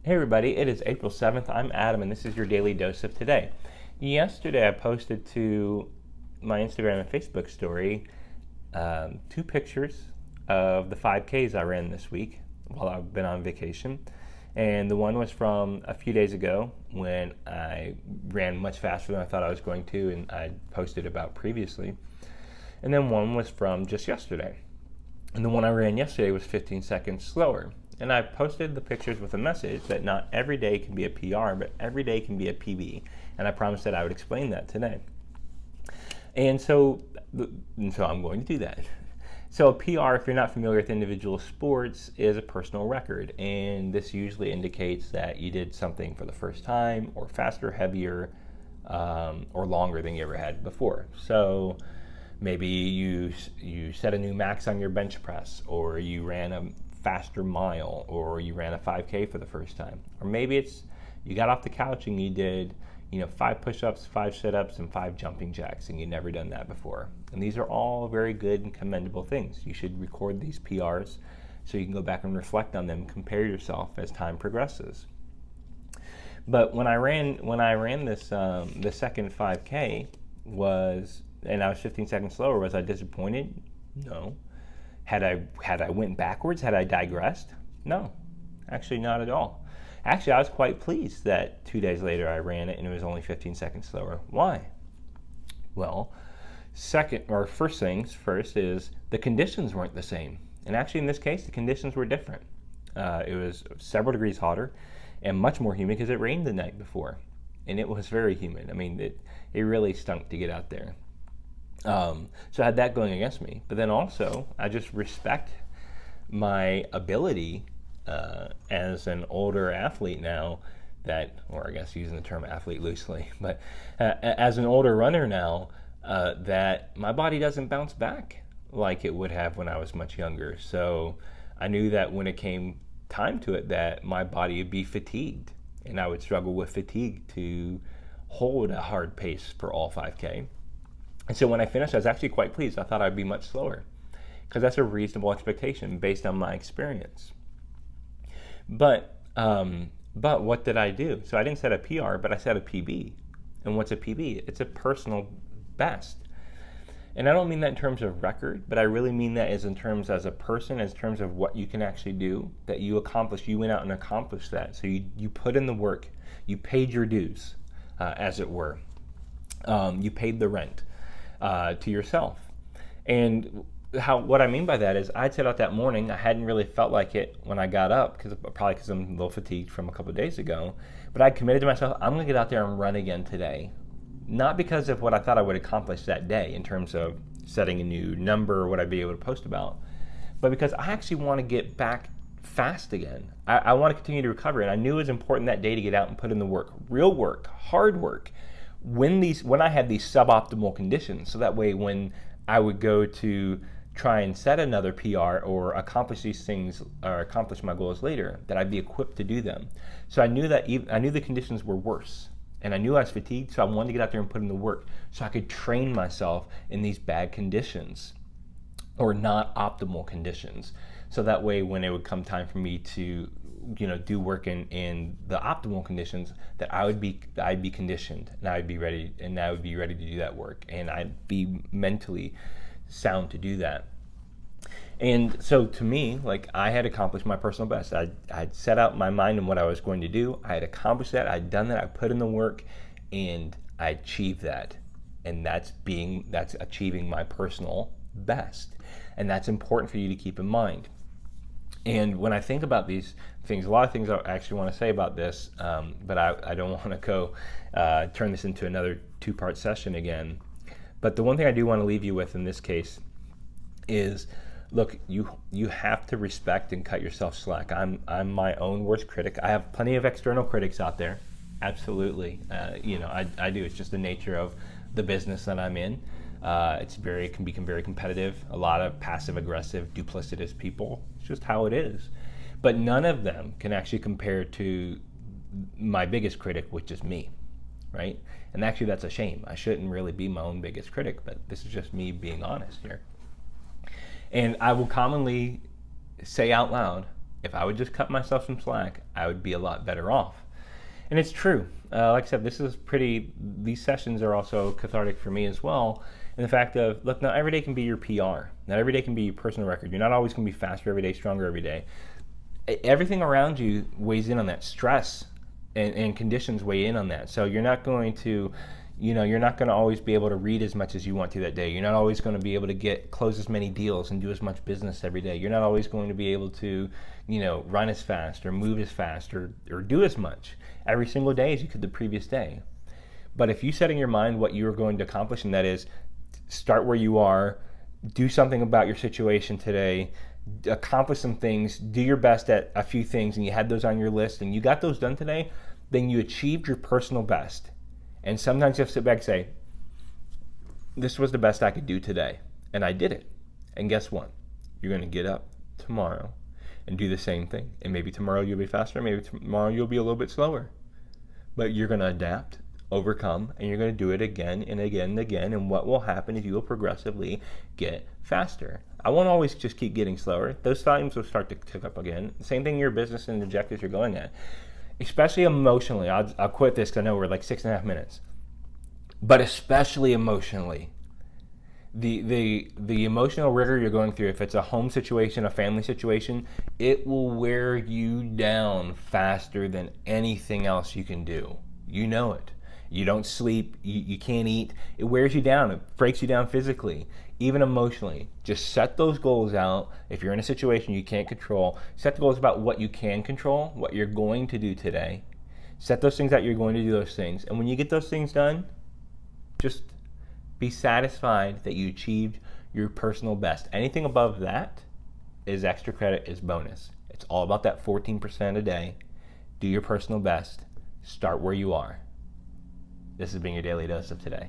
Hey everybody, it is April 7th. I'm Adam and this is your daily dose of today. Yesterday I posted to my Instagram and Facebook story two pictures of the 5Ks I ran this week while I've been on vacation. And the one was from a few days ago when I ran much faster than I thought I was going to, and I posted about previously. And then one was from just yesterday. And the one I ran yesterday was 15 seconds slower. And I posted the pictures with a message that not every day can be a PR, but every day can be a PB. And I promised that I would explain that today. And so I'm going to do that. So a PR, if you're not familiar with individual sports, is a personal record. And this usually indicates that you did something for the first time, or faster, heavier, or longer than you ever had before. So maybe you set a new max on your bench press, or you ran a faster mile, or you ran a 5K for the first time. Or maybe it's you got off the couch and you did 5 push-ups, 5 sit-ups, and 5 jumping jacks, and you'd never done that before. And these are all very good and commendable things. You should record these PRs so you can go back and reflect on them, compare yourself as time progresses. But when I ran this the second 5K and I was 15 seconds slower, was I disappointed? No. Had I went backwards? Had I digressed? No, actually not at all. Actually, I was quite pleased that 2 days later I ran it and it was only 15 seconds slower. Why? Well, first things first is the conditions weren't the same. And actually in this case, the conditions were different. It was several degrees hotter and much more humid because it rained the night before. And it was very humid. I mean, it really stunk to get out there. So I had that going against me. But then also, I just respect my ability as an older athlete now or I guess using the term athlete loosely, but as an older runner now, that my body doesn't bounce back like it would have when I was much younger. So I knew that when it came time to it, that my body would be fatigued, and I would struggle with fatigue to hold a hard pace for all 5K. And so when I finished, I was actually quite pleased. I thought I'd be much slower because that's a reasonable expectation based on my experience. But what did I do? So I didn't set a PR, but I set a PB. And what's a PB? It's a personal best. And I don't mean that in terms of record, but I really mean that as a person, as terms of what you can actually do, that you accomplished. You went out and accomplished that. So you put in the work. You paid your dues, as it were. You paid the rent. To yourself. And what I mean by that is I'd set out that morning. I hadn't really felt like it when I got up, probably because I'm a little fatigued from a couple of days ago, but I committed to myself, I'm going to get out there and run again today. Not because of what I thought I would accomplish that day in terms of setting a new number or what I'd be able to post about, but because I actually want to get back fast again. I want to continue to recover, and I knew it was important that day to get out and put in the work, real work, hard work, when I had these suboptimal conditions, so that way when I would go to try and set another PR or accomplish these things or accomplish my goals later, that I'd be equipped to do them. So I knew the conditions were worse, and I knew I was fatigued, so I wanted to get out there and put in the work so I could train myself in these bad conditions or not optimal conditions. So that way when it would come time for me to do work in the optimal conditions, that I'd be conditioned, and I'd be ready to do that work, and I'd be mentally sound to do that. And so to me, I had accomplished my personal best. I'd set out my mind on what I was going to do. I had accomplished that. I'd done that. I put in the work, and I achieved that. And that's achieving my personal best. And that's important for you to keep in mind. And when I think about these things, a lot of things I actually want to say about this, but I don't want to go turn this into another 2-part session again. But the one thing I do want to leave you with in this case is, look, you have to respect and cut yourself slack. I'm my own worst critic. I have plenty of external critics out there, absolutely. I do. It's just the nature of the business that I'm in. It can become very competitive. A lot of passive aggressive, duplicitous people. It's just how it is. But none of them can actually compare to my biggest critic, which is me, right? And actually that's a shame. I shouldn't really be my own biggest critic, but this is just me being honest here. And I will commonly say out loud, If I would just cut myself some slack, I would be a lot better off. And it's true. Like I said, these sessions are also cathartic for me as well. And the fact of, look, not every day can be your PR. Not every day can be your personal record. You're not always going to be faster every day, stronger every day. Everything around you weighs in on that. Stress and conditions weigh in on that. So you're not going to, you're not going to always be able to read as much as you want to that day. You're not always going to be able to close as many deals and do as much business every day. You're not always going to be able to, run as fast or move as fast or do as much every single day as you could the previous day. But if you set in your mind what you're going to accomplish, and that is start where you are, do something about your situation today, accomplish some things, do your best at a few things, and you had those on your list and you got those done today, then you achieved your personal best. And sometimes you have to sit back and say, this was the best I could do today, and I did it. And guess what? You're going to get up tomorrow and do the same thing. And maybe tomorrow you'll be faster, maybe tomorrow you'll be a little bit slower. But you're going to adapt, overcome, and you're going to do it again and again and again. And what will happen is you will progressively get faster. I won't always just keep getting slower. Those volumes will start to tick up again. Same thing in your business and the objectives you're going at. Especially emotionally. I'll quit this because I know we're like 6.5 minutes. But especially emotionally, the emotional rigor you're going through, if it's a home situation, a family situation, it will wear you down faster than anything else you can do. You know it. You don't sleep, you can't eat. It wears you down. It breaks you down physically, even emotionally. Just set those goals out. If you're in a situation you can't control, set the goals about what you can control, what you're going to do today. Set those things out, you're going to do those things. And when you get those things done, just be satisfied that you achieved your personal best. Anything above that is extra credit, is bonus. It's all about that 14% a day. Do your personal best. Start where you are. This has been your Daily Dose of Today.